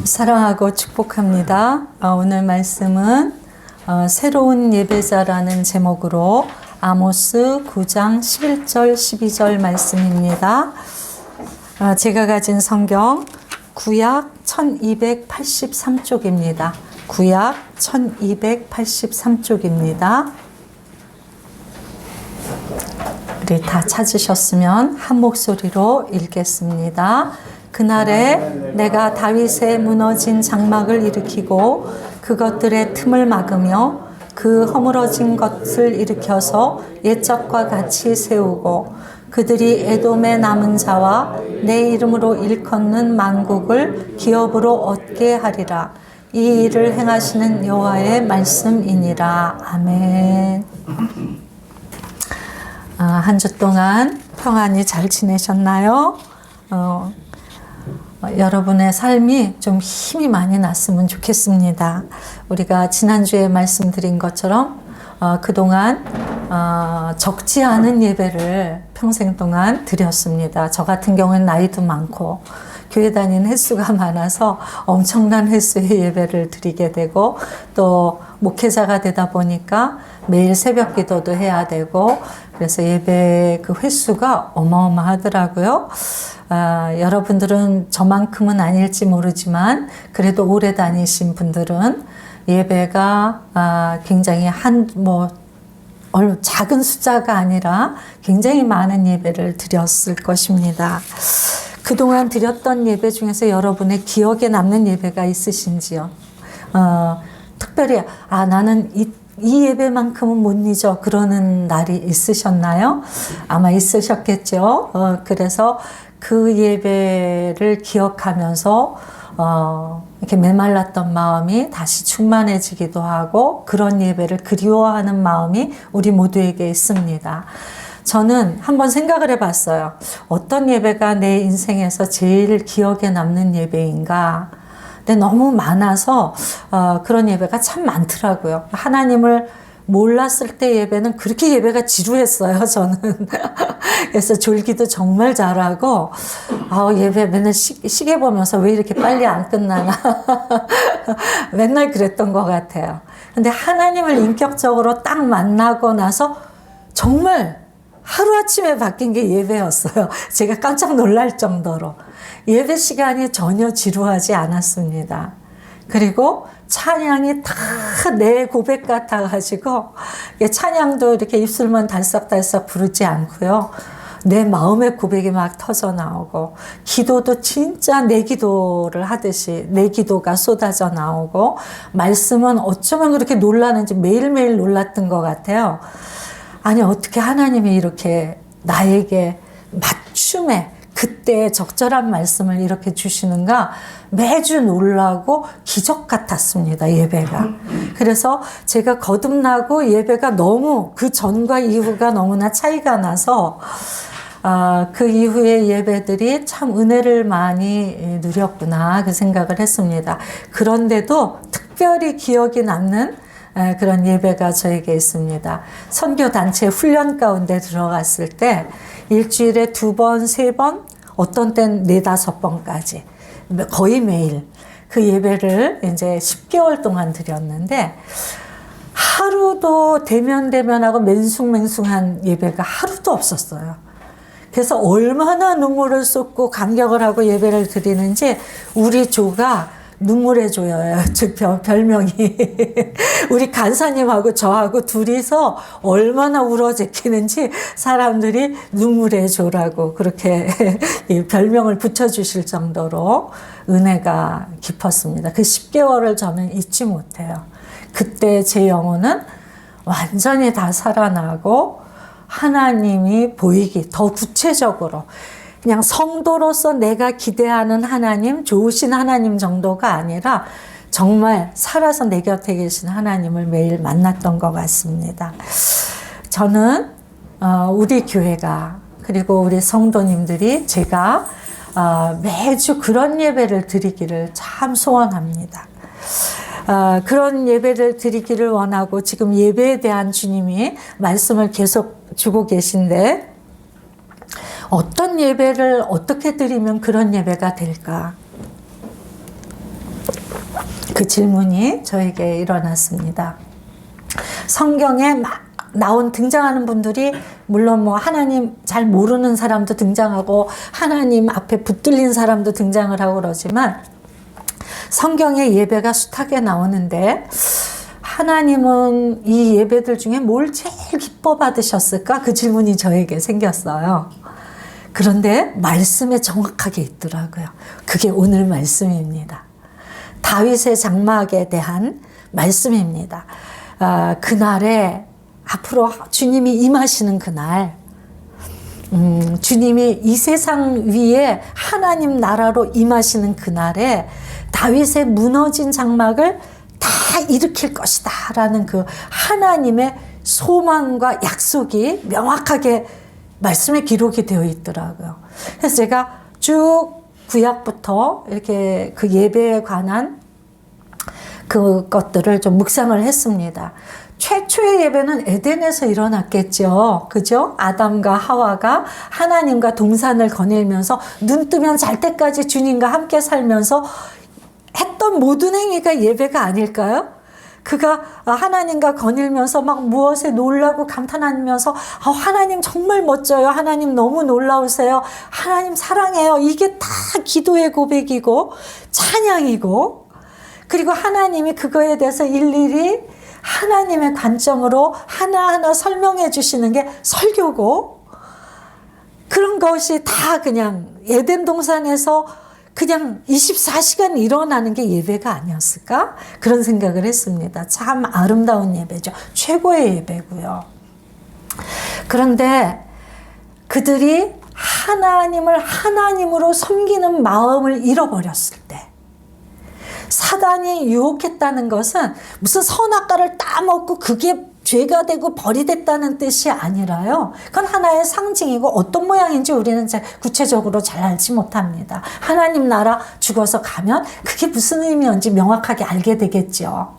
사랑하고 축복합니다. 오늘 말씀은 새로운 예배자라는 제목으로 아모스 9장 11절 12절 말씀입니다. 제가 가진 성경 구약 1283쪽입니다. 구약 1283쪽입니다. 우리 다 찾으셨으면 한 목소리로 읽겠습니다. 그날에 내가 다윗의 무너진 장막을 일으키고 그것들의 틈을 막으며 그 허물어진 것을 일으켜서 옛적과 같이 세우고 그들이 에돔의 남은 자와 내 이름으로 일컫는 만국을 기업으로 얻게 하리라. 이 일을 행하시는 여호와의 말씀이니라. 아멘. 한 주 동안 평안히 잘 지내셨나요? 여러분의 삶이 좀 힘이 많이 났으면 좋겠습니다. 우리가 지난주에 말씀드린 것처럼 그동안 적지 않은 예배를 평생 동안 드렸습니다. 저 같은 경우는 나이도 많고 교회 다니는 횟수가 많아서 엄청난 횟수의 예배를 드리게 되고 또 목회자가 되다 보니까 매일 새벽 기도도 해야 되고 그래서 예배 그 횟수가 어마어마하더라고요. 여러분들은 저만큼은 아닐지 모르지만 그래도 오래 다니신 분들은 예배가 굉장히 작은 숫자가 아니라 굉장히 많은 예배를 드렸을 것입니다. 그동안 드렸던 예배 중에서 여러분의 기억에 남는 예배가 있으신지요? 특별히 나는 이 예배만큼은 못 잊어 그러는 날이 있으셨나요? 아마 있으셨겠죠. 그래서 그 예배를 기억하면서 이렇게 메말랐던 마음이 다시 충만해지기도 하고 그런 예배를 그리워하는 마음이 우리 모두에게 있습니다. 저는 한번 생각을 해봤어요. 어떤 예배가 내 인생에서 제일 기억에 남는 예배인가? 근데 너무 많아서 그런 예배가 참 많더라고요. 하나님을 몰랐을 때 예배는 그렇게 예배가 지루했어요, 저는. 그래서 졸기도 정말 잘하고, 예배 맨날 시계 보면서 왜 이렇게 빨리 안 끝나나. 맨날 그랬던 것 같아요. 근데 하나님을 인격적으로 딱 만나고 나서 정말 하루아침에 바뀐 게 예배였어요. 제가 깜짝 놀랄 정도로. 예배 시간이 전혀 지루하지 않았습니다. 그리고 찬양이 다 내 고백 같아가지고 찬양도 이렇게 입술만 달싹달싹 부르지 않고요. 내 마음의 고백이 막 터져 나오고 기도도 진짜 내 기도를 하듯이 내 기도가 쏟아져 나오고 말씀은 어쩌면 그렇게 놀라는지 매일매일 놀랐던 것 같아요. 아니 어떻게 하나님이 이렇게 나에게 맞춤에 그때 적절한 말씀을 이렇게 주시는가 매주 놀라고 기적 같았습니다. 예배가. 그래서 제가 거듭나고 예배가 너무 그 전과 이후가 너무나 차이가 나서 그 이후의 예배들이 참 은혜를 많이 누렸구나 그 생각을 했습니다. 그런데도 특별히 기억이 남는 그런 예배가 저에게 있습니다. 선교단체 훈련 가운데 들어갔을 때 일주일에 2번, 3번, 어떤 때는 4, 5번까지 거의 매일 그 예배를 이제 10개월 동안 드렸는데 하루도 대면하고 맹숭맹숭한 예배가 하루도 없었어요. 그래서 얼마나 눈물을 쏟고 감격을 하고 예배를 드리는지 우리 조가 눈물의 조예요. 별명이. 우리 간사님하고 저하고 둘이서 얼마나 울어제끼는지 사람들이 눈물의 조라고 그렇게 별명을 붙여주실 정도로 은혜가 깊었습니다. 그 10개월을 저는 잊지 못해요. 그때 제 영혼은 완전히 다 살아나고 하나님이 보이기 더 구체적으로 그냥 성도로서 내가 기대하는 하나님, 좋으신 하나님 정도가 아니라 정말 살아서 내 곁에 계신 하나님을 매일 만났던 것 같습니다. 저는 우리 교회가 그리고 우리 성도님들이 제가 매주 그런 예배를 드리기를 참 소원합니다. 그런 예배를 드리기를 원하고 지금 예배에 대한 주님이 말씀을 계속 주고 계신데 어떤 예배를 어떻게 드리면 그런 예배가 될까? 그 질문이 저에게 일어났습니다. 성경에 등장하는 분들이 물론 뭐 하나님 잘 모르는 사람도 등장하고 하나님 앞에 붙들린 사람도 등장을 하고 그러지만 성경에 예배가 숱하게 나오는데 하나님은 이 예배들 중에 뭘 제일 기뻐 받으셨을까? 그 질문이 저에게 생겼어요. 그런데 말씀에 정확하게 있더라고요. 그게 오늘 말씀입니다. 다윗의 장막에 대한 말씀입니다. 그날에 앞으로 주님이 임하시는 그날, 주님이 이 세상 위에 하나님 나라로 임하시는 그날에 다윗의 무너진 장막을 다 일으킬 것이다 라는 그 하나님의 소망과 약속이 명확하게 말씀에 기록이 되어 있더라고요. 그래서 제가 쭉 구약부터 이렇게 그 예배에 관한 그것들을 좀 묵상을 했습니다. 최초의 예배는 에덴에서 일어났겠죠. 그죠? 아담과 하와가 하나님과 동산을 거닐면서 눈 뜨면 잘 때까지 주님과 함께 살면서 했던 모든 행위가 예배가 아닐까요? 그가 하나님과 거닐면서 막 무엇에 놀라고 감탄하면서 하나님 정말 멋져요. 하나님 너무 놀라우세요. 하나님 사랑해요. 이게 다 기도의 고백이고 찬양이고, 그리고 하나님이 그거에 대해서 일일이 하나님의 관점으로 하나하나 설명해 주시는 게 설교고, 그런 것이 다 그냥 에덴 동산에서 그냥 24시간 일어나는 게 예배가 아니었을까? 그런 생각을 했습니다. 참 아름다운 예배죠. 최고의 예배고요. 그런데 그들이 하나님을 하나님으로 섬기는 마음을 잃어버렸을 때, 사단이 유혹했다는 것은 무슨 선악과를 따먹고 그게 죄가 되고 벌이 됐다는 뜻이 아니라요. 그건 하나의 상징이고 어떤 모양인지 우리는 구체적으로 잘 알지 못합니다. 하나님 나라 죽어서 가면 그게 무슨 의미인지 명확하게 알게 되겠죠.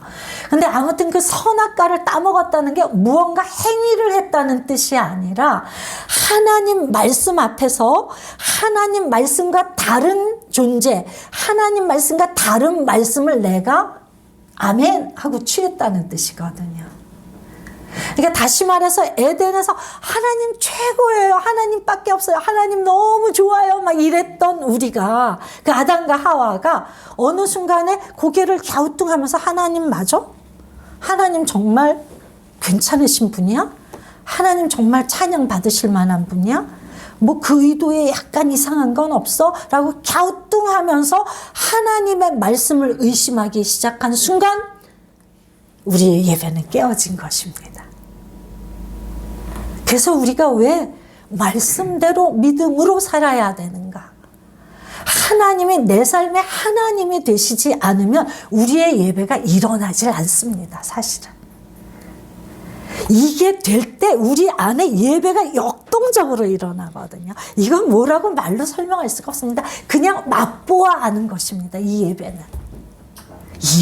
근데 아무튼 그 선악과를 따먹었다는 게 무언가 행위를 했다는 뜻이 아니라 하나님 말씀 앞에서 하나님 말씀과 다른 존재, 하나님 말씀과 다른 말씀을 내가 아멘 하고 취했다는 뜻이거든요. 그러니까 다시 말해서 에덴에서 하나님 최고예요. 하나님밖에 없어요. 하나님 너무 좋아요. 막 이랬던 우리가, 그 아담과 하와가 어느 순간에 고개를 갸우뚱하면서 하나님 맞아? 하나님 정말 괜찮으신 분이야? 하나님 정말 찬양 받으실 만한 분이야? 뭐 그 의도에 약간 이상한 건 없어? 라고 갸우뚱하면서 하나님의 말씀을 의심하기 시작한 순간 우리의 예배는 깨어진 것입니다. 그래서 우리가 왜 말씀대로 믿음으로 살아야 되는가? 하나님이 내 삶의 하나님이 되시지 않으면 우리의 예배가 일어나질 않습니다. 사실은. 이게 될 때 우리 안에 예배가 역동적으로 일어나거든요. 이건 뭐라고 말로 설명할 수가 없습니다. 그냥 맛보아 아는 것입니다. 이 예배는.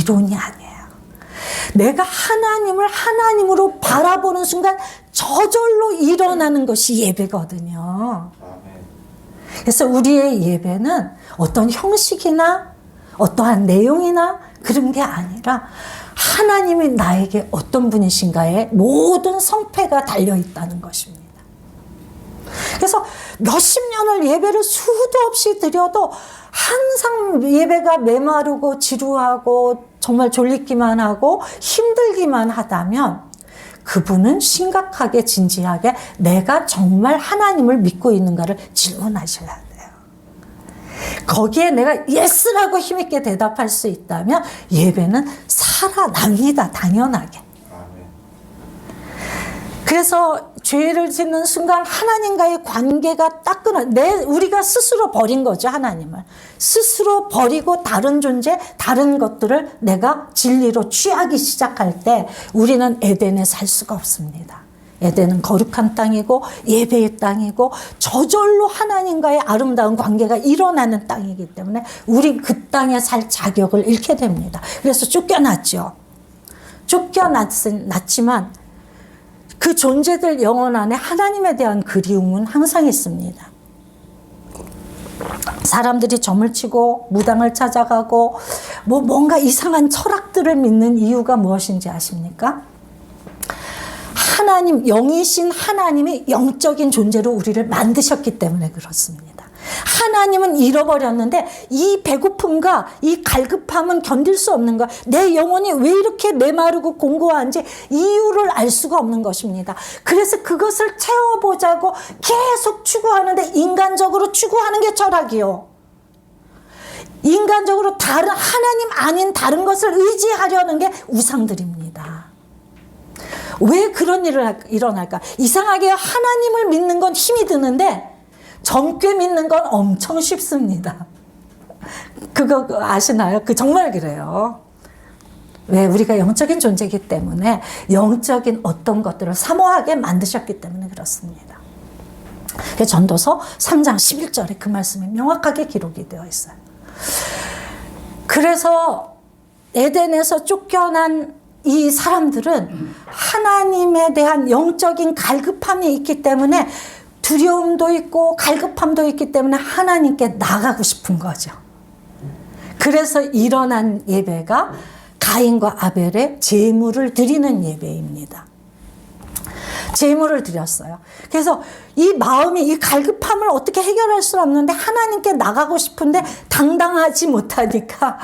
이론이 아니에요. 내가 하나님을 하나님으로 바라보는 순간 저절로 일어나는 것이 예배거든요. 그래서 우리의 예배는 어떤 형식이나 어떠한 내용이나 그런 게 아니라 하나님이 나에게 어떤 분이신가에 모든 성패가 달려있다는 것입니다. 그래서 몇십 년을 예배를 수도 없이 드려도 항상 예배가 메마르고 지루하고 정말 졸리기만 하고 힘들기만 하다면 그분은 심각하게 진지하게 내가 정말 하나님을 믿고 있는가를 질문하셔야 돼요. 거기에 내가 예스라고 힘있게 대답할 수 있다면 예배는 살아납니다. 당연하게. 그래서 죄를 짓는 순간 하나님과의 관계가 딱 끊어. 우리가 스스로 버린 거죠. 하나님을. 스스로 버리고 다른 존재, 다른 것들을 내가 진리로 취하기 시작할 때 우리는 에덴에 살 수가 없습니다. 에덴은 거룩한 땅이고 예배의 땅이고 저절로 하나님과의 아름다운 관계가 일어나는 땅이기 때문에 우린 그 땅에 살 자격을 잃게 됩니다. 그래서 쫓겨났죠. 쫓겨났지만 그 존재들 영혼 안에 하나님에 대한 그리움은 항상 있습니다. 사람들이 점을 치고 무당을 찾아가고 뭔가 이상한 철학들을 믿는 이유가 무엇인지 아십니까? 하나님, 영이신 하나님이 영적인 존재로 우리를 만드셨기 때문에 그렇습니다. 하나님은 잃어버렸는데 이 배고픔과 이 갈급함은 견딜 수 없는 거야. 내 영혼이 왜 이렇게 메마르고 공고한지 이유를 알 수가 없는 것입니다. 그래서 그것을 채워보자고 계속 추구하는데 인간적으로 추구하는 게 철학이요. 인간적으로 다른 하나님 아닌 다른 것을 의지하려는 게 우상들입니다. 왜 그런 일을 일어날까? 이상하게 하나님을 믿는 건 힘이 드는데 정죄 믿는 건 엄청 쉽습니다. 그거 아시나요? 정말 그래요. 왜? 우리가 영적인 존재이기 때문에 영적인 어떤 것들을 사모하게 만드셨기 때문에 그렇습니다. 전도서 3장 11절에 그 말씀이 명확하게 기록이 되어 있어요. 그래서 에덴에서 쫓겨난 이 사람들은 하나님에 대한 영적인 갈급함이 있기 때문에 두려움도 있고 갈급함도 있기 때문에 하나님께 나가고 싶은 거죠. 그래서 일어난 예배가 가인과 아벨의 제물을 드리는 예배입니다. 제물을 드렸어요. 그래서 이 마음이, 이 갈급함을 어떻게 해결할 수 없는데 하나님께 나가고 싶은데 당당하지 못하니까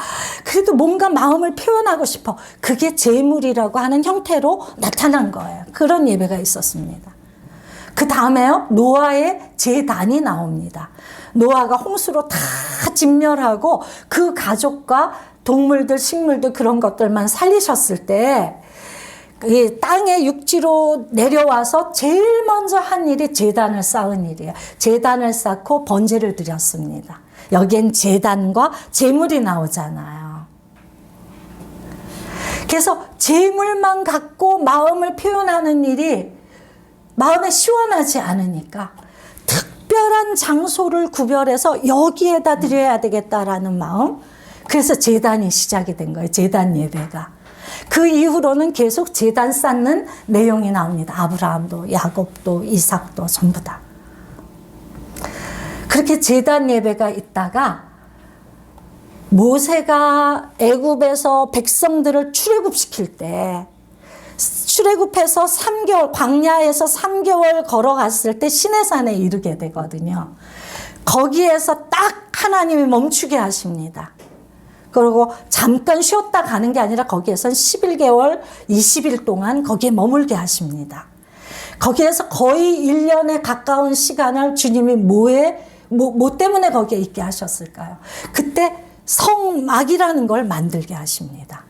그래도 뭔가 마음을 표현하고 싶어. 그게 제물이라고 하는 형태로 나타난 거예요. 그런 예배가 있었습니다. 그 다음에요, 노아의 제단이 나옵니다. 노아가 홍수로 다 진멸하고 그 가족과 동물들, 식물들 그런 것들만 살리셨을 때 이 땅의 육지로 내려와서 제일 먼저 한 일이 제단을 쌓은 일이에요. 제단을 쌓고 번제를 드렸습니다. 여기엔 제단과 제물이 나오잖아요. 그래서 제물만 갖고 마음을 표현하는 일이 마음에 시원하지 않으니까 특별한 장소를 구별해서 여기에다 드려야 되겠다라는 마음. 그래서 제단이 시작이 된 거예요. 제단 예배가. 그 이후로는 계속 제단 쌓는 내용이 나옵니다. 아브라함도 야곱도 이삭도 전부 다. 그렇게 제단 예배가 있다가 모세가 애굽에서 백성들을 출애굽시킬 때 출애굽해서 3개월, 광야에서 3개월 걸어갔을 때 시내산에 이르게 되거든요. 거기에서 딱 하나님이 멈추게 하십니다. 그리고 잠깐 쉬었다 가는 게 아니라 거기에선 11개월, 20일 동안 거기에 머물게 하십니다. 거기에서 거의 1년에 가까운 시간을 주님이 뭐 때문에 거기에 있게 하셨을까요? 그때 성막이라는 걸 만들게 하십니다.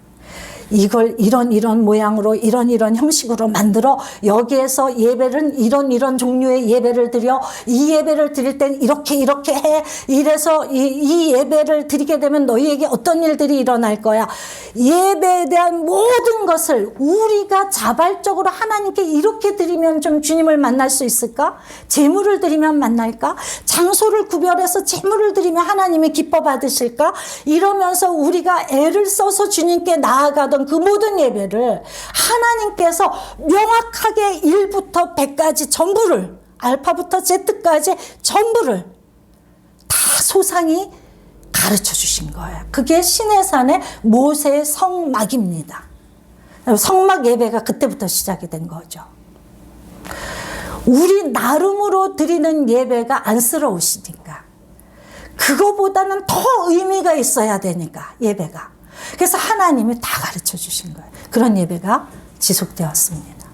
이걸 이런 모양으로 이런 형식으로 만들어 여기에서 예배는 이런 종류의 예배를 드려 이 예배를 드릴 땐 이렇게 해 이래서 이 예배를 드리게 되면 너희에게 어떤 일들이 일어날 거야. 예배에 대한 모든 것을 우리가 자발적으로 하나님께 이렇게 드리면 좀 주님을 만날 수 있을까? 제물을 드리면 만날까? 장소를 구별해서 제물을 드리면 하나님이 기뻐 받으실까? 이러면서 우리가 애를 써서 주님께 나아가던 그 모든 예배를 하나님께서 명확하게 1부터 100까지 전부를, 알파부터 Z까지 전부를 다 소상히 가르쳐 주신 거예요. 그게 시내산의 모세의 성막입니다. 성막 예배가 그때부터 시작이 된 거죠. 우리 나름으로 드리는 예배가 안쓰러우시니까 그거보다는 더 의미가 있어야 되니까 예배가. 그래서 하나님이 다 가르쳐 주신 거예요. 그런 예배가 지속되었습니다.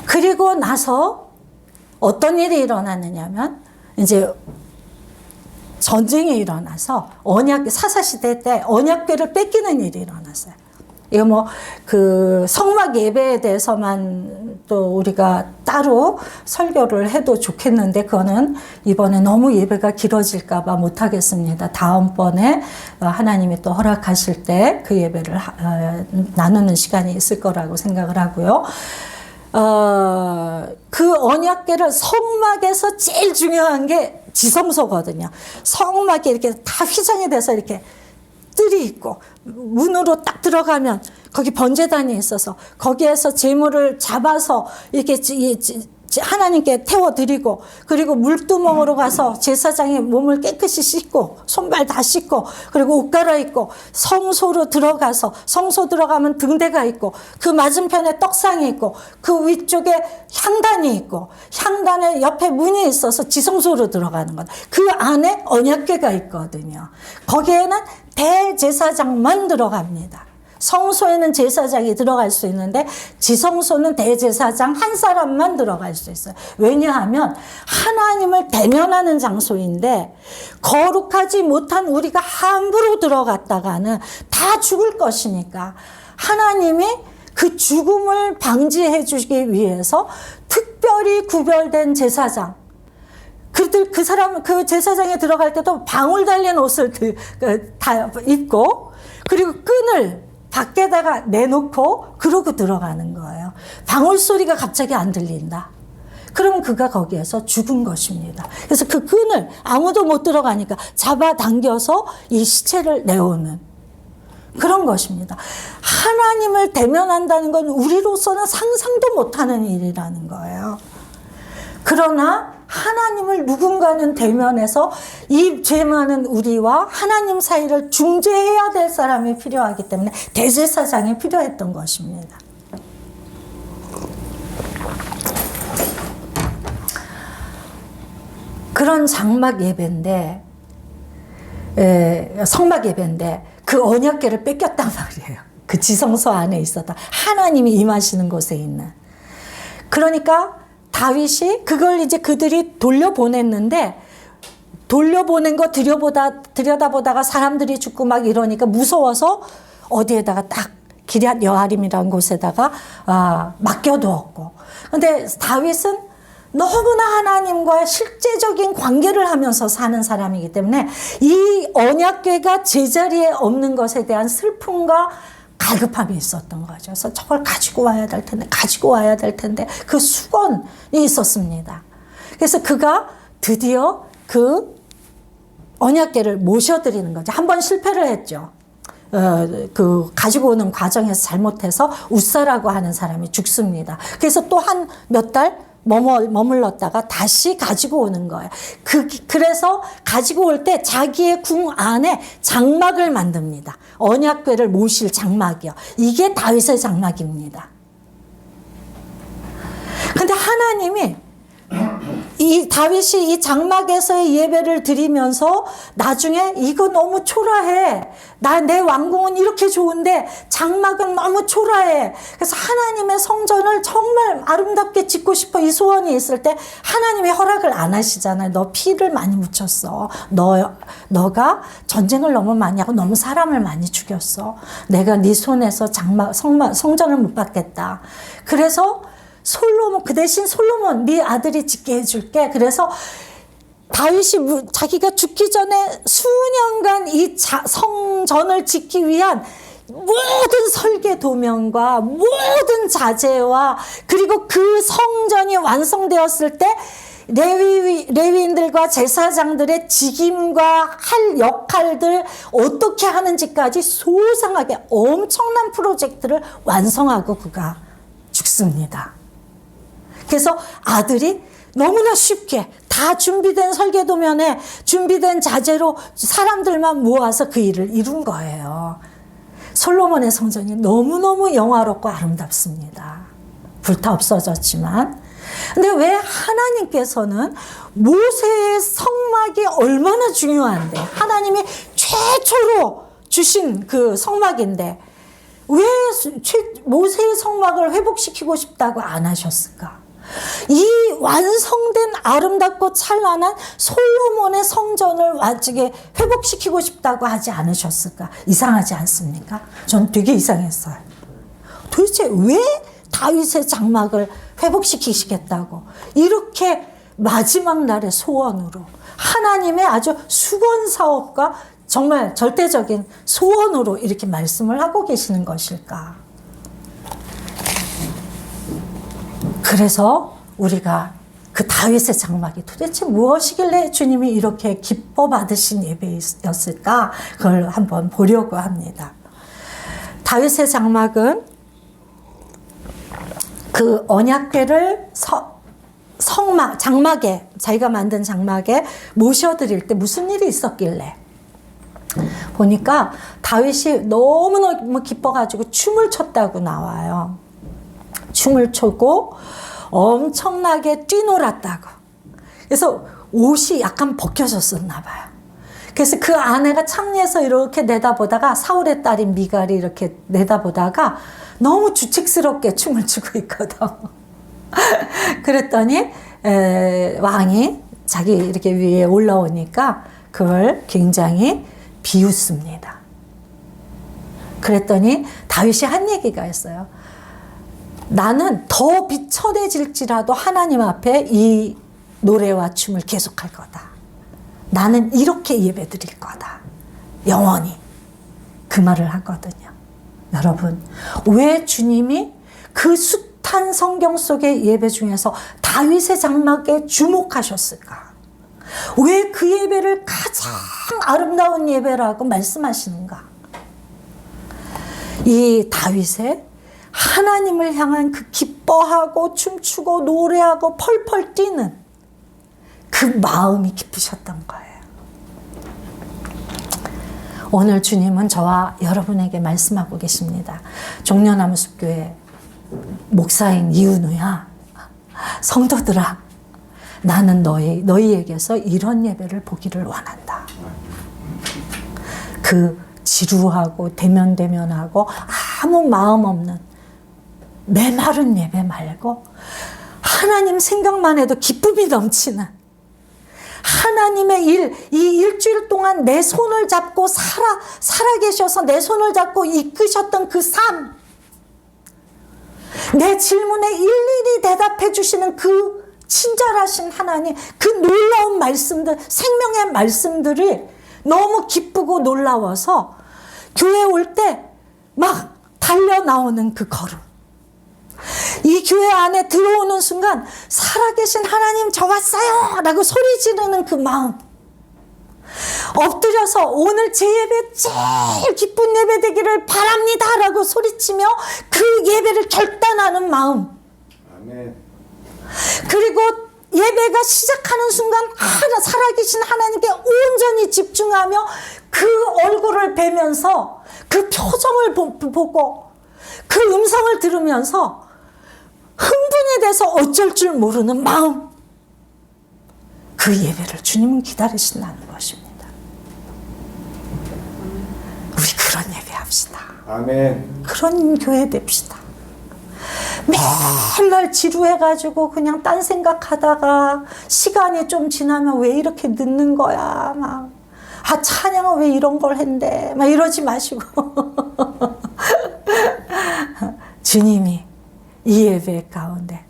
그리고 나서 어떤 일이 일어났느냐면 이제 전쟁이 일어나서 사사시대 때 언약궤를 뺏기는 일이 일어났어요. 이거 그 성막 예배에 대해서만 또 우리가 따로 설교를 해도 좋겠는데 그거는 이번에 너무 예배가 길어질까봐 못하겠습니다. 다음번에 하나님이 또 허락하실 때 그 예배를 나누는 시간이 있을 거라고 생각을 하고요. 그 언약궤를 성막에서 제일 중요한 게 지성소거든요. 성막에 이렇게 다 휘장이 돼서 이렇게 뜰이 있고 문으로 딱 들어가면 거기 번제단이 있어서 거기에서 제물을 잡아서 이렇게 하나님께 태워드리고, 그리고 물두멍으로 가서 제사장의 몸을 깨끗이 씻고 손발 다 씻고, 그리고 옷 갈아입고 성소로 들어가서, 성소 들어가면 등대가 있고 그 맞은편에 떡상이 있고 그 위쪽에 향단이 있고 향단에 옆에 문이 있어서 지성소로 들어가는 것. 그 안에 언약궤가 있거든요. 거기에는 대제사장만 들어갑니다. 성소에는 제사장이 들어갈 수 있는데 지성소는 대제사장 한 사람만 들어갈 수 있어요. 왜냐하면 하나님을 대면하는 장소인데 거룩하지 못한 우리가 함부로 들어갔다가는 다 죽을 것이니까 하나님이 그 죽음을 방지해 주기 위해서 특별히 구별된 제사장, 그 사람, 그 제사장에 들어갈 때도 방울 달린 옷을 다 입고, 그리고 끈을 밖에다가 내놓고 그러고 들어가는 거예요. 방울 소리가 갑자기 안 들린다. 그러면 그가 거기에서 죽은 것입니다. 그래서 그 끈을 아무도 못 들어가니까 잡아당겨서 이 시체를 내오는 그런 것입니다. 하나님을 대면한다는 건 우리로서는 상상도 못하는 일이라는 거예요. 그러나 하나님을 누군가는 대면해서 이 죄 많은 우리와 하나님 사이를 중재해야 될 사람이 필요하기 때문에 대제사장이 필요했던 것입니다. 그런 장막 예배인데, 성막 예배인데 그 언약궤를 뺏겼단 말이에요. 그 지성소 안에 있었다. 하나님이 임하시는 곳에 있는. 그러니까 다윗이 그걸 이제 그들이 돌려보냈는데, 돌려보낸 거 들여다보다가 사람들이 죽고 막 이러니까 무서워서 어디에다가 딱 기럇 여아림이라는 곳에다가 맡겨두었고. 근데 다윗은 너무나 하나님과 실제적인 관계를 하면서 사는 사람이기 때문에 이 언약궤가 제자리에 없는 것에 대한 슬픔과 갈급함이 있었던 거죠. 그래서 저걸 가지고 와야 될 텐데 그 수건이 있었습니다. 그래서 그가 드디어 그 언약궤를 모셔드리는 거죠. 한 번 실패를 했죠. 그 가지고 오는 과정에서 잘못해서 웃사라고 하는 사람이 죽습니다. 그래서 또 한 몇 달 머물렀다가 다시 가지고 오는 거예요. 그래서 가지고 올 때 자기의 궁 안에 장막을 만듭니다. 언약궤를 모실 장막이요. 이게 다윗의 장막입니다. 근데 하나님이 이 다윗이 이 장막에서의 예배를 드리면서 나중에 이거 너무 초라해. 내 왕궁은 이렇게 좋은데 장막은 너무 초라해. 그래서 하나님의 성전을 정말 아름답게 짓고 싶어 이 소원이 있을 때 하나님이 허락을 안 하시잖아요. 너 피를 많이 묻혔어. 너가 전쟁을 너무 많이 하고 너무 사람을 많이 죽였어. 내가 네 손에서 성전을 못 받겠다. 그래서 솔로몬, 그 대신 솔로몬 네 아들이 짓게 해줄게. 그래서 다윗이 자기가 죽기 전에 수년간 이 성전을 짓기 위한 모든 설계 도면과 모든 자재와 그리고 그 성전이 완성되었을 때 레위인들과 제사장들의 직임과 할 역할들 어떻게 하는지까지 소상하게 엄청난 프로젝트를 완성하고 그가 죽습니다. 그래서 아들이 너무나 쉽게 다 준비된 설계도면에 준비된 자재로 사람들만 모아서 그 일을 이룬 거예요. 솔로몬의 성전이 너무너무 영화롭고 아름답습니다. 불타 없어졌지만. 근데 왜 하나님께서는 모세의 성막이 얼마나 중요한데, 하나님이 최초로 주신 그 성막인데 왜 모세의 성막을 회복시키고 싶다고 안 하셨을까? 이 완성된 아름답고 찬란한 솔로몬의 성전을 완전히 회복시키고 싶다고 하지 않으셨을까? 이상하지 않습니까? 전 되게 이상했어요. 도대체 왜 다윗의 장막을 회복시키시겠다고 이렇게 마지막 날의 소원으로 하나님의 아주 수건 사업과 정말 절대적인 소원으로 이렇게 말씀을 하고 계시는 것일까? 그래서 우리가 그 다윗의 장막이 도대체 무엇이길래 주님이 이렇게 기뻐 받으신 예배였을까? 그걸 한번 보려고 합니다. 다윗의 장막은 그 언약궤를 장막에, 자기가 만든 장막에 모셔드릴 때 무슨 일이 있었길래 보니까 다윗이 너무너무 기뻐가지고 춤을 췄다고 나와요. 춤을 췄고 엄청나게 뛰놀았다고. 그래서 옷이 약간 벗겨졌었나 봐요. 그래서 그 아내가 창리에서 이렇게 내다보다가, 사울의 딸인 미갈이 이렇게 내다보다가 너무 주책스럽게 춤을 추고 있거든. 그랬더니 왕이 자기 이렇게 위에 올라오니까 그걸 굉장히 비웃습니다. 그랬더니 다윗이 한 얘기가 있어요. 나는 더 비천해질지라도 하나님 앞에 이 노래와 춤을 계속할 거다. 나는 이렇게 예배 드릴 거다. 영원히. 그 말을 하거든요. 여러분, 왜 주님이 그 숱한 성경 속의 예배 중에서 다윗의 장막에 주목하셨을까? 왜 그 예배를 가장 아름다운 예배라고 말씀하시는가? 이 다윗의 하나님을 향한 그 기뻐하고 춤추고 노래하고 펄펄 뛰는 그 마음이 기쁘셨던 거예요. 오늘 주님은 저와 여러분에게 말씀하고 계십니다. 종려나무 숲교회 목사인 이은우야, 성도들아, 나는 너희에게서 이런 예배를 보기를 원한다. 그 지루하고 대면대면하고 아무 마음 없는 메마른 예배 말고 하나님 생각만 해도 기쁨이 넘치는 하나님의 이 일주일 동안 내 손을 잡고 살아계셔서 내 손을 잡고 이끄셨던 그 삶, 내 질문에 일일이 대답해 주시는 그 친절하신 하나님, 그 놀라운 말씀들, 생명의 말씀들이 너무 기쁘고 놀라워서 교회 올 때 막 달려 나오는 그 걸음, 이 교회 안에 들어오는 순간 살아계신 하나님 저 왔어요 라고 소리 지르는 그 마음, 엎드려서 오늘 제 예배 제일 기쁜 예배 되기를 바랍니다 라고 소리치며 그 예배를 결단하는 마음, 아멘. 그리고 예배가 시작하는 순간 살아계신 하나님께 온전히 집중하며 그 얼굴을 뵈면서 그 표정을 보고 그 음성을 들으면서 흥분이 돼서 어쩔 줄 모르는 마음, 그 예배를 주님은 기다리신다는 것입니다. 우리 그런 예배 합시다. 아멘. 그런 교회 됩시다. 맨날 지루해가지고 그냥 딴 생각하다가 시간이 좀 지나면 왜 이렇게 늦는 거야, 막. 찬양은 왜 이런 걸 했는데, 막 이러지 마시고. 주님이 이 예배 가운데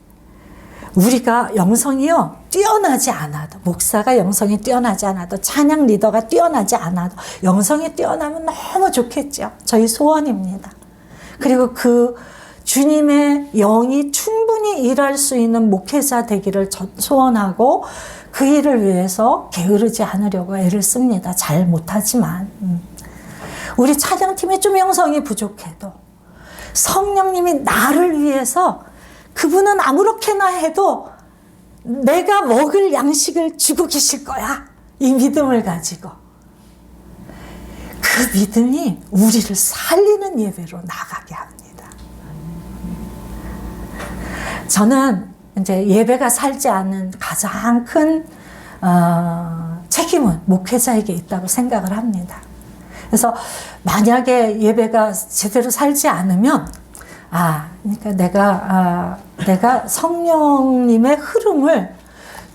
우리가 영성이요 뛰어나지 않아도, 목사가 영성이 뛰어나지 않아도, 찬양 리더가 뛰어나지 않아도 영성이 뛰어나면 너무 좋겠죠. 저희 소원입니다. 그리고 그 주님의 영이 충분히 일할 수 있는 목회자 되기를 소원하고 그 일을 위해서 게으르지 않으려고 애를 씁니다. 잘 못하지만 우리 찬양팀이 좀 영성이 부족해도 성령님이 나를 위해서, 그분은 아무렇게나 해도 내가 먹을 양식을 주고 계실 거야, 이 믿음을 가지고 그 믿음이 우리를 살리는 예배로 나가게 합니다. 저는 이제 예배가 살지 않는 가장 큰 책임은 목회자에게 있다고 생각을 합니다. 그래서 만약에 예배가 제대로 살지 않으면, 그러니까 내가 성령님의 흐름을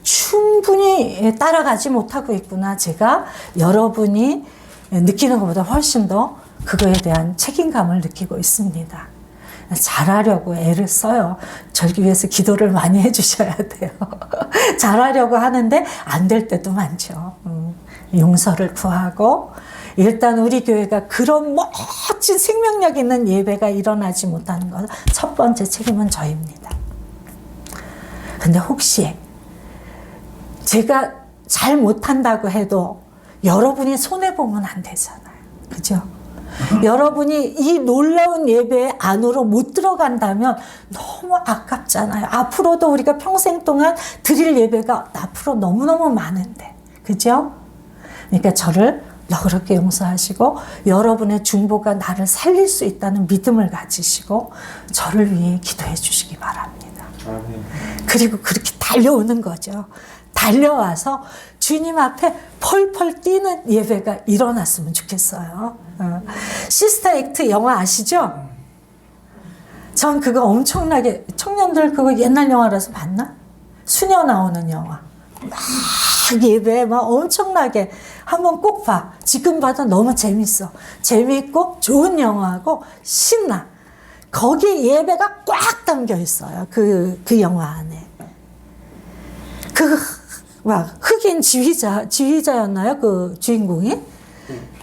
충분히 따라가지 못하고 있구나. 제가 여러분이 느끼는 것보다 훨씬 더 그거에 대한 책임감을 느끼고 있습니다. 잘하려고 애를 써요. 저를 위해서 기도를 많이 해주셔야 돼요. 잘하려고 하는데 안 될 때도 많죠. 용서를 구하고, 일단 우리 교회가 그런 멋진 생명력 있는 예배가 일어나지 못하는 것, 첫 번째 책임은 저입니다. 근데 혹시 제가 잘 못한다고 해도 여러분이 손해보면 안 되잖아요. 그죠? 여러분이 이 놀라운 예배 안으로 못 들어간다면 너무 아깝잖아요. 앞으로도 우리가 평생 동안 드릴 예배가 앞으로 너무너무 많은데. 그죠? 그러니까 저를 너그럽게 용서하시고 여러분의 중보가 나를 살릴 수 있다는 믿음을 가지시고 저를 위해 기도해 주시기 바랍니다. 아멘. 그리고 그렇게 달려오는 거죠. 달려와서 주님 앞에 펄펄 뛰는 예배가 일어났으면 좋겠어요. 시스터 액트 영화 아시죠? 전 그거 엄청나게, 청년들 그거 옛날 영화라서 봤나? 수녀 나오는 영화. 막 예배 막 엄청나게 한번 꼭 봐. 지금 봐도 너무 재밌어. 재밌고 좋은 영화고 신나. 거기 예배가 꽉 담겨 있어요. 그 영화 안에. 막 흑인 지휘자였나요? 그 주인공이?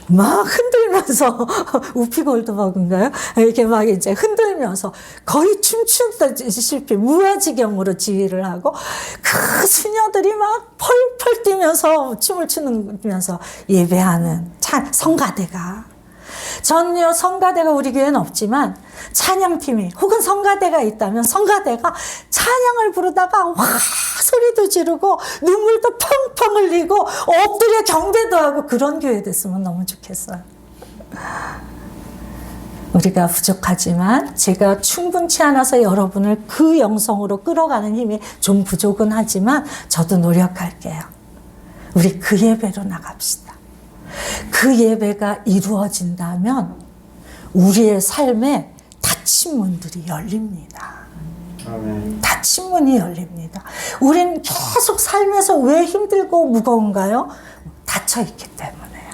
막 흔들면서 우피 골드버그인가요? 이렇게 막 이제 흔들면서 거의 춤추다시피 무아지경으로 지휘를 하고 그 수녀들이 막 펄펄 뛰면서 춤을 추면서 예배하는 성가대가. 전요 성가대가 우리 교회는 없지만 찬양팀이 혹은 성가대가 있다면 성가대가 찬양을 부르다가 와 소리도 지르고 눈물도 펑펑 흘리고 엎드려 경배도 하고 그런 교회 됐으면 너무 좋겠어요. 우리가 부족하지만 제가 충분치 않아서 여러분을 그 영성으로 끌어가는 힘이 좀 부족은 하지만 저도 노력할게요. 우리 그 예배로 나갑시다. 그 예배가 이루어진다면 우리의 삶에 닫힌 문들이 열립니다. 아멘. 닫힌 문이 열립니다. 우린 계속 삶에서 왜 힘들고 무거운가요? 닫혀있기 때문에요.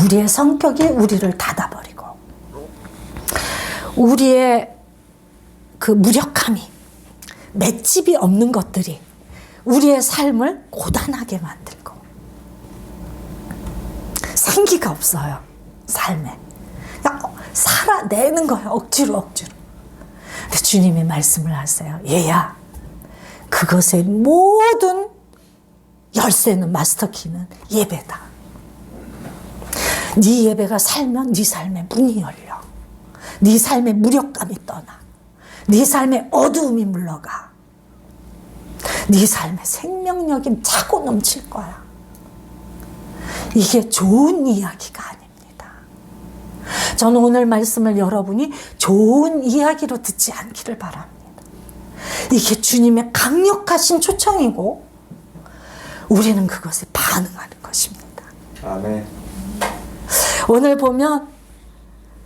우리의 성격이 우리를 닫아버리고 우리의 그 무력함이 맷집이 없는 것들이 우리의 삶을 고단하게 만들고 생기가 없어요. 삶에. 그냥 살아내는 거예요. 억지로. 근데 주님이 말씀을 하세요. 얘야, 그것의 모든 열쇠는 마스터키는 예배다. 네 예배가 살면 네 삶의 문이 열려. 네 삶의 무력감이 떠나. 네 삶의 어두움이 물러가. 네 삶의 생명력이 차고 넘칠 거야. 이게 좋은 이야기가 아닙니다. 저는 오늘 말씀을 여러분이 좋은 이야기로 듣지 않기를 바랍니다. 이게 주님의 강력하신 초청이고 우리는 그것에 반응하는 것입니다. 아멘. 오늘 보면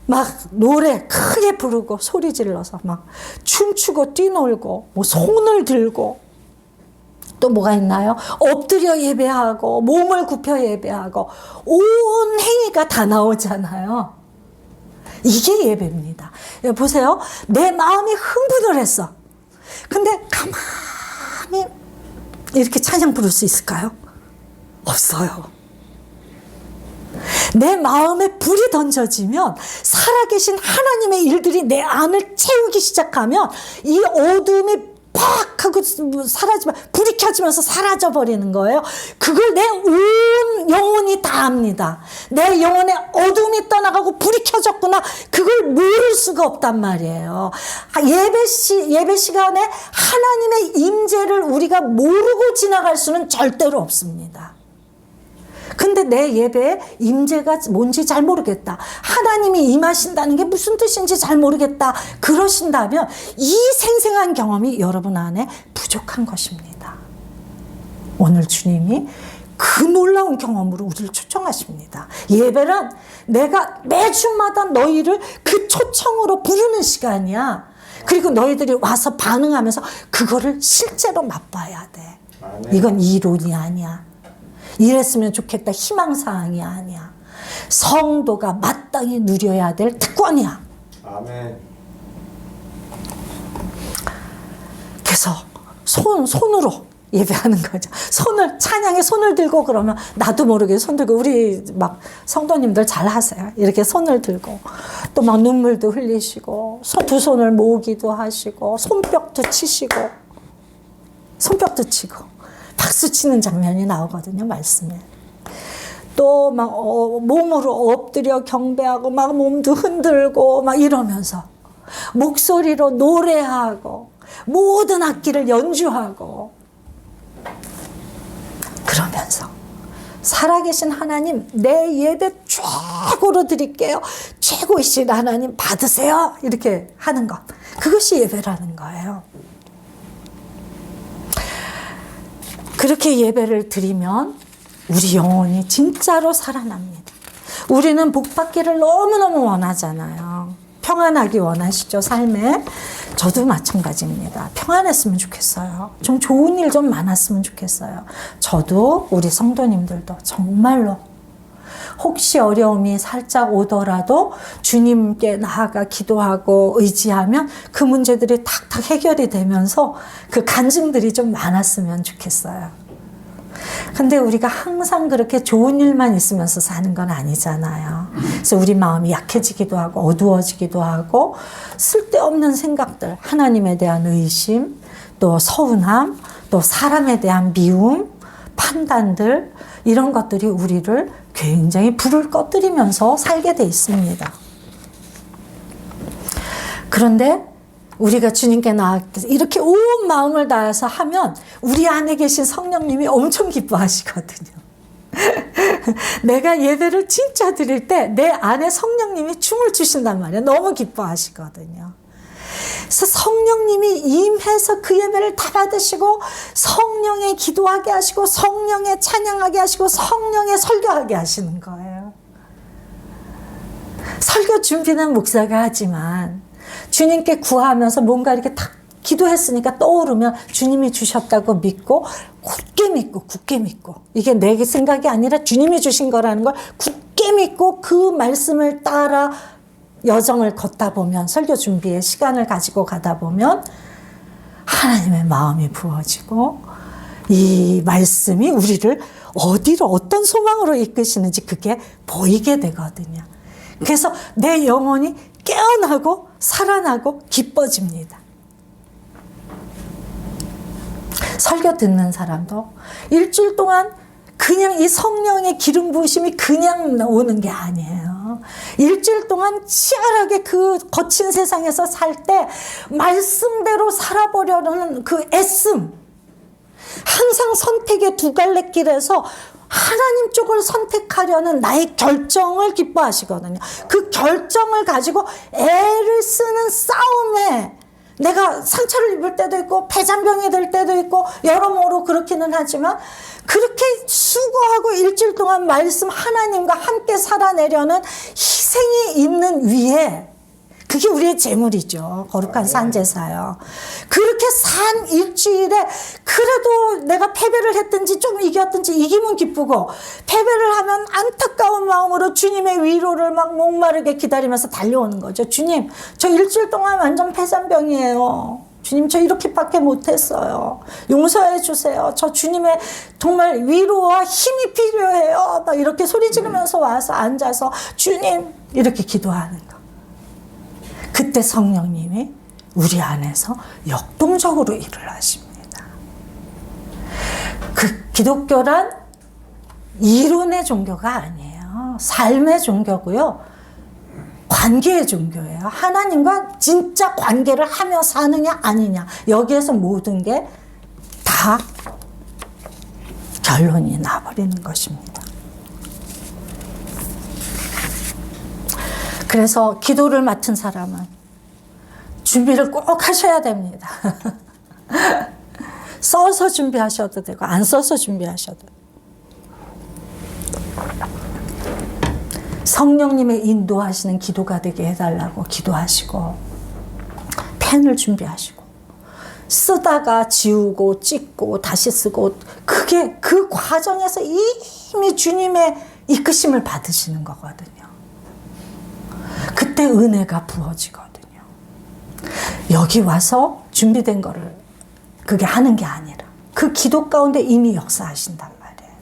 막 노래 크게 부르고 소리 질러서 막 춤추고 뛰놀고 뭐 손을 들고 또 뭐가 있나요? 엎드려 예배하고 몸을 굽혀 예배하고 온 행위가 다 나오잖아요. 이게 예배입니다. 보세요. 내 마음이 흥분을 했어. 근데 가만히 이렇게 찬양 부를 수 있을까요? 없어요. 내 마음에 불이 던져지면 살아계신 하나님의 일들이 내 안을 채우기 시작하면 이 어둠이 팍 하고 사라지면 불이 켜지면서 사라져버리는 거예요. 그걸 내 온 영혼이 다 압니다. 내 영혼에 어둠이 떠나가고 불이 켜졌구나. 그걸 모를 수가 없단 말이에요. 예배 시간에 하나님의 임재를 우리가 모르고 지나갈 수는 절대로 없습니다. 근데 내 예배에 임재가 뭔지 잘 모르겠다. 하나님이 임하신다는 게 무슨 뜻인지 잘 모르겠다. 그러신다면 이 생생한 경험이 여러분 안에 부족한 것입니다. 오늘 주님이 그 놀라운 경험으로 우리를 초청하십니다. 예배란 내가 매주마다 너희를 그 초청으로 부르는 시간이야. 그리고 너희들이 와서 반응하면서 그거를 실제로 맛봐야 돼. 이건 이론이 아니야. 이랬으면 좋겠다 희망사항이 아니야. 성도가 마땅히 누려야 될 특권이야. 아멘. 그래서 손으로 예배하는 거죠. 찬양에 손을 들고 그러면 나도 모르게 손 들고 우리 막 성도님들 잘 하세요. 이렇게 손을 들고 또 막 눈물도 흘리시고 두 손을 모으기도 하시고 손뼉도 치고 박수 치는 장면이 나오거든요, 말씀에. 또 막 몸으로 엎드려 경배하고 막 몸도 흔들고 막 이러면서 목소리로 노래하고 모든 악기를 연주하고 그러면서 살아계신 하나님, 내 예배 최고로 드릴게요. 최고이신 하나님 받으세요. 이렇게 하는 것. 그것이 예배라는 거예요. 그렇게 예배를 드리면 우리 영혼이 진짜로 살아납니다. 우리는 복 받기를 너무너무 원하잖아요. 평안하기 원하시죠, 삶에. 저도 마찬가지입니다. 평안했으면 좋겠어요. 좀 좋은 일 좀 많았으면 좋겠어요. 저도 우리 성도님들도 정말로 혹시 어려움이 살짝 오더라도 주님께 나아가 기도하고 의지하면 그 문제들이 탁탁 해결이 되면서 그 간증들이 좀 많았으면 좋겠어요. 근데 우리가 항상 그렇게 좋은 일만 있으면서 사는 건 아니잖아요. 그래서 우리 마음이 약해지기도 하고 어두워지기도 하고 쓸데없는 생각들, 하나님에 대한 의심, 또 서운함, 또 사람에 대한 미움, 판단들, 이런 것들이 우리를 굉장히 불을 꺼뜨리면서 살게 돼 있습니다. 그런데 우리가 주님께 나아가서 이렇게 온 마음을 다해서 하면 우리 안에 계신 성령님이 엄청 기뻐하시거든요. 내가 예배를 진짜 드릴 때 내 안에 성령님이 춤을 추신단 말이에요. 너무 기뻐하시거든요. 그래서 성령님이 임해서 그 예배를 다 받으시고 성령에 기도하게 하시고 성령에 찬양하게 하시고 성령에 설교하게 하시는 거예요. 설교 준비는 목사가 하지만 주님께 구하면서 뭔가 이렇게 탁 기도했으니까 떠오르면 주님이 주셨다고 믿고 굳게 믿고 이게 내 생각이 아니라 주님이 주신 거라는 걸 굳게 믿고 그 말씀을 따라 여정을 걷다 보면, 설교 준비에 시간을 가지고 가다 보면 하나님의 마음이 부어지고 이 말씀이 우리를 어디로 어떤 소망으로 이끄시는지 그게 보이게 되거든요. 그래서 내 영혼이 깨어나고 살아나고 기뻐집니다. 설교 듣는 사람도 일주일 동안 그냥 이 성령의 기름 부으심이 그냥 오는 게 아니에요. 일주일 동안 치열하게 그 거친 세상에서 살 때 말씀대로 살아보려는 그 애씀, 항상 선택의 두 갈래 길에서 하나님 쪽을 선택하려는 나의 결정을 기뻐하시거든요. 그 결정을 가지고 애를 쓰는 싸움에 내가 상처를 입을 때도 있고 폐잔병이 될 때도 있고 여러모로 그렇기는 하지만 그렇게 수고하고 일주일 동안 말씀 하나님과 함께 살아내려는 희생이 있는 위에 그게 우리의 재물이죠. 거룩한 산제사요. 그렇게 산 일주일에 그래도 내가 패배를 했든지 좀 이겼든지 이기면 기쁘고 패배를 하면 안타까운 마음으로 주님의 위로를 막 목마르게 기다리면서 달려오는 거죠. 주님, 저 일주일 동안 완전 폐잔병이에요. 주님, 저 이렇게밖에 못했어요. 용서해 주세요. 저 주님의 정말 위로와 힘이 필요해요. 막 이렇게 소리 지르면서 와서 앉아서 주님 이렇게 기도하는 거. 그때 성령님이 우리 안에서 역동적으로 일을 하십니다. 그 기독교란 이론의 종교가 아니에요. 삶의 종교고요. 관계의 종교예요. 하나님과 진짜 관계를 하며 사느냐 아니냐. 여기에서 모든 게 다 결론이 나버리는 것입니다. 그래서 기도를 맡은 사람은 준비를 꼭 하셔야 됩니다. 써서 준비하셔도 되고 안 써서 준비하셔도 되고. 성령님의 인도하시는 기도가 되게 해달라고 기도하시고 펜을 준비하시고 쓰다가 지우고 찍고 다시 쓰고 그게 그 과정에서 이미 주님의 이끄심을 받으시는 거거든요. 그때 은혜가 부어지거든요. 여기 와서 준비된 거를 그게 하는 게 아니라 그 기도 가운데 이미 역사하신단 말이에요.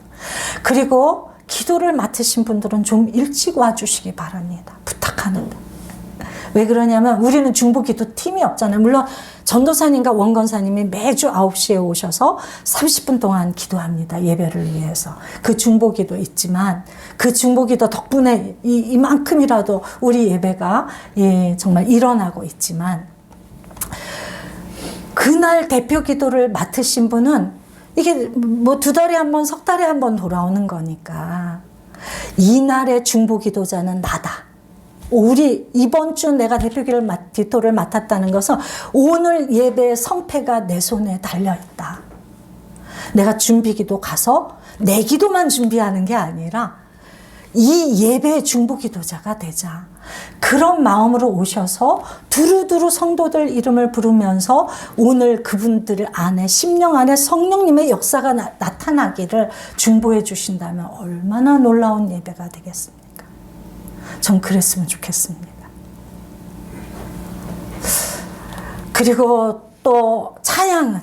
그리고 기도를 맡으신 분들은 좀 일찍 와주시기 바랍니다. 부탁하는데. 왜 그러냐면 우리는 중보기도 팀이 없잖아요. 물론 전도사님과 원건사님이 매주 9시에 오셔서 30분 동안 기도합니다. 예배를 위해서. 그 중보기도 있지만 그 중보기도 덕분에 이만큼이라도 우리 예배가 정말 일어나고 있지만 그날 대표 기도를 맡으신 분은 이게 뭐 2달에 한 번, 석 달에 한 번 돌아오는 거니까 이날의 중보기도자는 나다. 우리 이번 주 내가 기도를 맡았다는 것은 오늘 예배의 성패가 내 손에 달려있다. 내가 준비기도 가서 내 기도만 준비하는 게 아니라 이 예배의 중보기도자가 되자. 그런 마음으로 오셔서 두루두루 성도들 이름을 부르면서 오늘 그분들 안에 심령 안에 성령님의 역사가 나타나기를 중보해 주신다면 얼마나 놀라운 예배가 되겠습니까? 전 그랬으면 좋겠습니다. 그리고 또 찬양은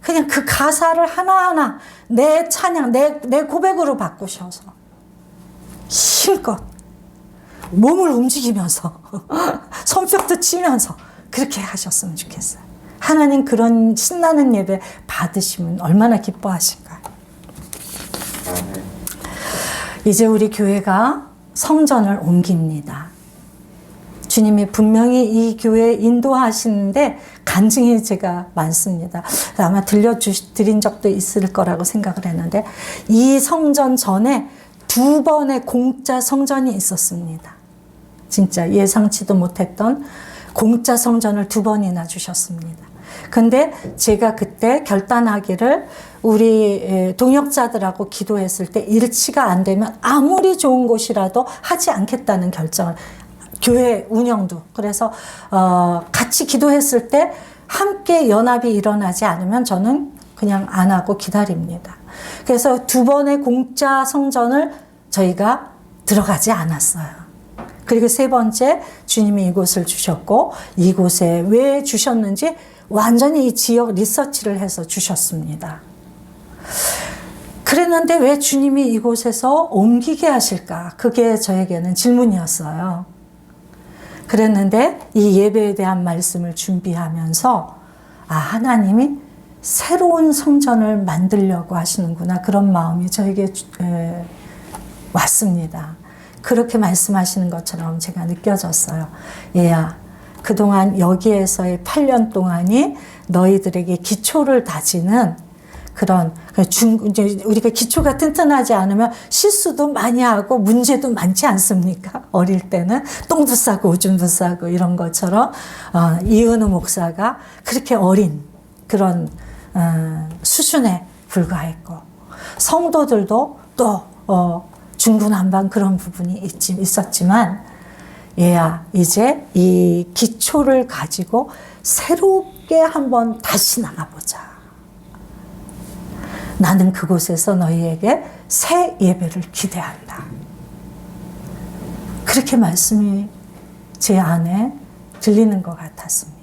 그냥 그 가사를 하나하나 내 찬양, 내 고백으로 바꾸셔서 힘껏 몸을 움직이면서 손뼉도 치면서 그렇게 하셨으면 좋겠어요. 하나님 그런 신나는 예배 받으시면 얼마나 기뻐하실까요? 이제 우리 교회가 성전을 옮깁니다. 주님이 분명히 이 교회에 인도하시는데 간증이 제가 많습니다. 아마 들려드린 적도 있을 거라고 생각을 했는데 이 성전 전에 2번의 공짜 성전이 있었습니다. 진짜 예상치도 못했던 공짜 성전을 2번이나 주셨습니다. 근데 제가 그때 결단하기를 우리 동역자들하고 기도했을 때 일치가 안 되면 아무리 좋은 곳이라도 하지 않겠다는 결정을 교회 운영도 그래서 같이 기도했을 때 함께 연합이 일어나지 않으면 저는 그냥 안 하고 기다립니다. 그래서 2번의 공짜 성전을 저희가 들어가지 않았어요. 그리고 3번째 주님이 이곳을 주셨고 이곳에 왜 주셨는지 완전히 이 지역 리서치를 해서 주셨습니다. 그랬는데 왜 주님이 이곳에서 옮기게 하실까? 그게 저에게는 질문이었어요. 그랬는데 이 예배에 대한 말씀을 준비하면서 하나님이 새로운 성전을 만들려고 하시는구나. 그런 마음이 저에게 왔습니다. 그렇게 말씀하시는 것처럼 제가 느껴졌어요. 얘야, 그동안 여기에서의 8년 동안이 너희들에게 기초를 다지는 그런 이제 우리가 기초가 튼튼하지 않으면 실수도 많이 하고 문제도 많지 않습니까? 어릴 때는 똥도 싸고 오줌도 싸고 이런 것처럼 이은우 목사가 그렇게 어린 그런 수준에 불과했고 성도들도 또 중구난방 그런 부분이 있었지만 얘야 이제 이 기초를 가지고 새롭게 한번 다시 나가보자. 나는 그곳에서 너희에게 새 예배를 기대한다. 그렇게 말씀이 제 안에 들리는 것 같았습니다.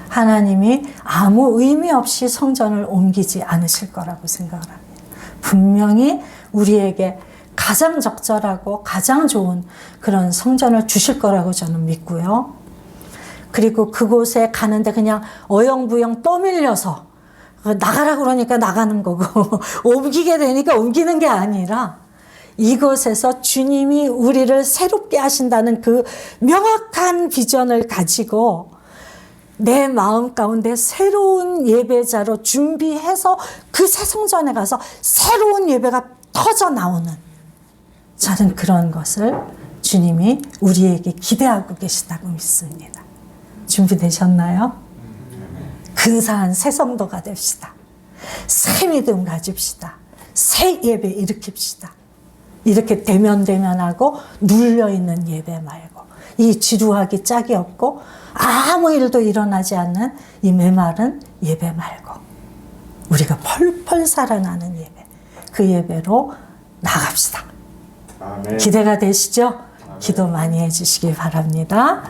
하나님이 아무 의미 없이 성전을 옮기지 않으실 거라고 생각을 합니다. 분명히 우리에게 가장 적절하고 가장 좋은 그런 성전을 주실 거라고 저는 믿고요. 그리고 그곳에 가는데 그냥 어영부영 떠밀려서 나가라 그러니까 나가는 거고 옮기게 되니까 옮기는 게 아니라 이곳에서 주님이 우리를 새롭게 하신다는 그 명확한 비전을 가지고 내 마음 가운데 새로운 예배자로 준비해서 그 새 성전에 가서 새로운 예배가 터져 나오는 저는 그런 것을 주님이 우리에게 기대하고 계시다고 믿습니다. 준비되셨나요? 근사한 새 성도가 됩시다. 새 믿음 가집시다. 새 예배 일으킵시다. 이렇게 대면대면하고 눌려있는 예배 말고 이 지루하기 짝이 없고 아무 일도 일어나지 않는 이 메마른 예배 말고 우리가 펄펄 살아나는 예배 그 예배로 나갑시다. 아멘. 기대가 되시죠? 아멘. 기도 많이 해주시기 바랍니다.